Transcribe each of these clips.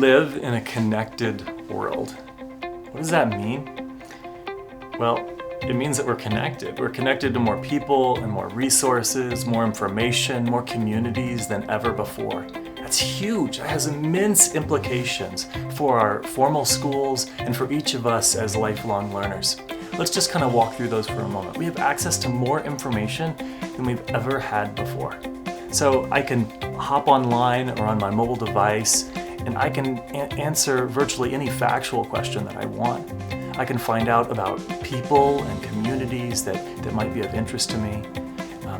live in a connected world. What does that mean? Well, it means that we're connected. We're connected to more people and more resources, more information, more communities than ever before. That's huge. It has immense implications for our formal schools and for each of us as lifelong learners. Let's just kind of walk through those for a moment. We have access to more information than we've ever had before. So I can hop online or on my mobile device and I can answer virtually any factual question that I want. I can find out about people and communities that might be of interest to me.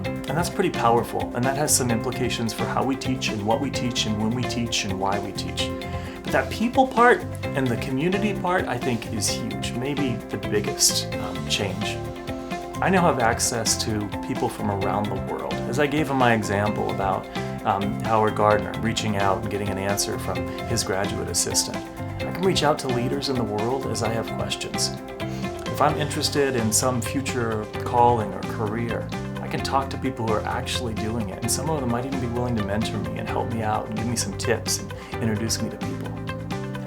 And that's pretty powerful. And that has some implications for how we teach and what we teach and when we teach and why we teach. But that people part and the community part, I think, is huge. Maybe the biggest change. I now have access to people from around the world. As I gave in my example about Howard Gardner reaching out and getting an answer from his graduate assistant. I can reach out to leaders in the world as I have questions. If I'm interested in some future calling or career, I can talk to people who are actually doing it, and some of them might even be willing to mentor me and help me out and give me some tips and introduce me to people.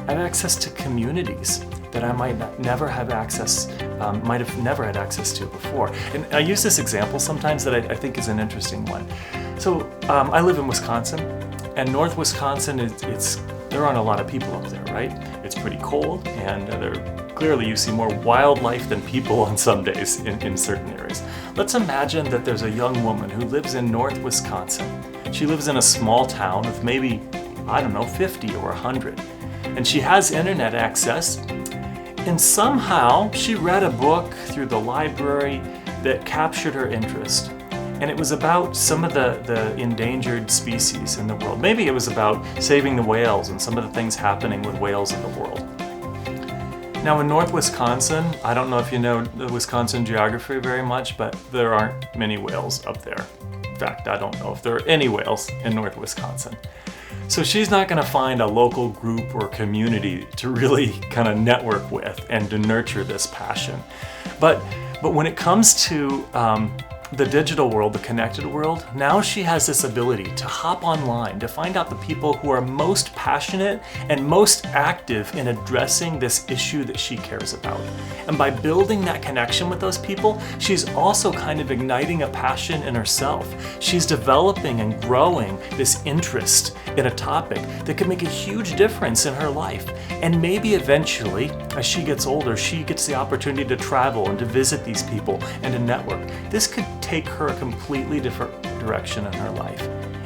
I have access to communities that I might never have access to before. And I use this example sometimes that I think is an interesting one. So I live in Wisconsin, and North Wisconsin, there aren't a lot of people up there, right? It's pretty cold, and clearly you see more wildlife than people on some days in certain areas. Let's imagine that there's a young woman who lives in North Wisconsin. She lives in a small town of maybe, 50 or 100. And she has internet access, and somehow she read a book through the library that captured her interest. And it was about some of the endangered species in the world. Maybe it was about saving the whales and some of the things happening with whales in the world. Now in North Wisconsin, I don't know if you know the Wisconsin geography very much, but there aren't many whales up there. In fact, I don't know if there are any whales in North Wisconsin. So she's not going to find a local group or community to really kind of network with and to nurture this passion. But when it comes to the digital world, the connected world, now she has this ability to hop online, to find out the people who are most passionate and most active in addressing this issue that she cares about. And by building that connection with those people, she's also kind of igniting a passion in herself. She's developing and growing this interest in a topic that could make a huge difference in her life. And maybe eventually, as she gets older, she gets the opportunity to travel and to visit these people and to network. This could take her a completely different direction in her life.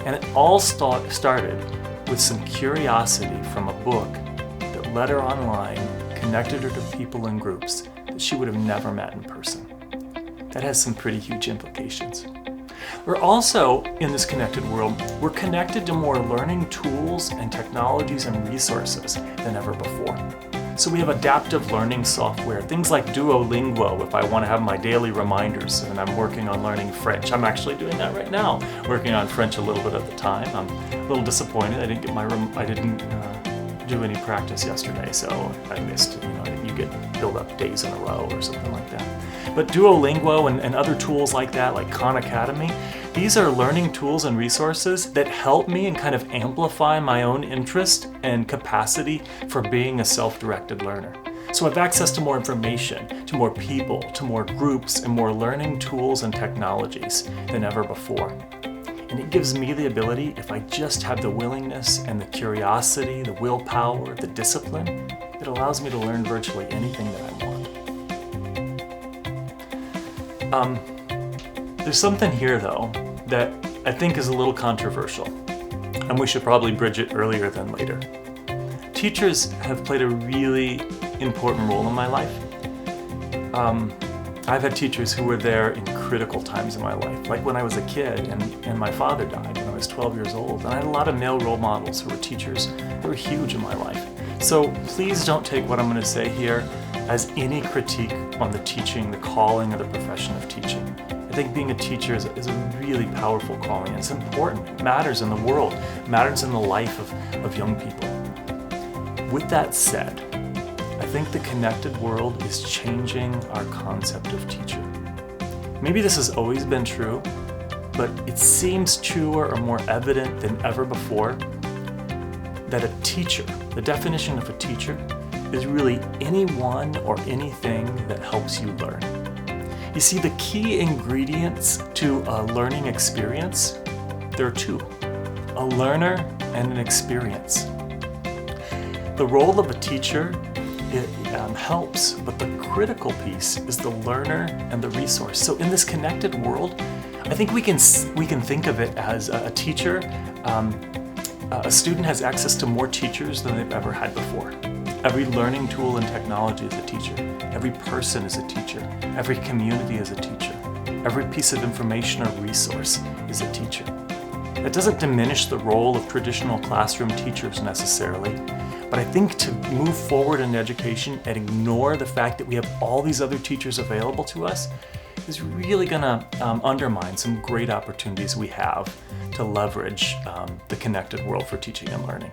And it all started with some curiosity from a book that led her online, connected her to people and groups that she would have never met in person. That has some pretty huge implications. We're also, in this connected world, we're connected to more learning tools and technologies and resources than ever before. So we have adaptive learning software, things like Duolingo if I want to have my daily reminders and I'm working on learning French. I'm actually doing that right now, working on French a little bit at the time. I'm a little disappointed I didn't do any practice yesterday, so I missed, you get build up days in a row or something like that. But Duolingo and other tools like that, like Khan Academy, these are learning tools and resources that help me and kind of amplify my own interest and capacity for being a self-directed learner. So I have access to more information, to more people, to more groups, and more learning tools and technologies than ever before. And it gives me the ability, if I just have the willingness and the curiosity, the willpower, the discipline, it allows me to learn virtually anything that I want. There's something here, though, that I think is a little controversial, and we should probably bridge it earlier than later. Teachers have played a really important role in my life. I've had teachers who were there in critical times in my life, like when I was a kid and my father died when I was 12 years old. And I had a lot of male role models who were teachers who were huge in my life. So please don't take what I'm going to say here as any critique on the teaching, the calling, or the profession of teaching. I think being a teacher is a really powerful calling. It's important. It matters in the world. It matters in the life of young people. With that said, I think the connected world is changing our concept of teacher. Maybe this has always been true, but it seems truer or more evident than ever before that a teacher, The definition of a teacher is really anyone or anything that helps you learn. You see, the key ingredients to a learning experience, there are two: a learner and an experience. The role of a teacher, it helps, but the critical piece is the learner and the resource. So in this connected world, I think we can think of it as a teacher. A student has access to more teachers than they've ever had before. Every learning tool and technology is a teacher. Every person is a teacher. Every community is a teacher. Every piece of information or resource is a teacher. That doesn't diminish the role of traditional classroom teachers necessarily, but I think to move forward in education and ignore the fact that we have all these other teachers available to us is really going to undermine some great opportunities we have to leverage the connected world for teaching and learning.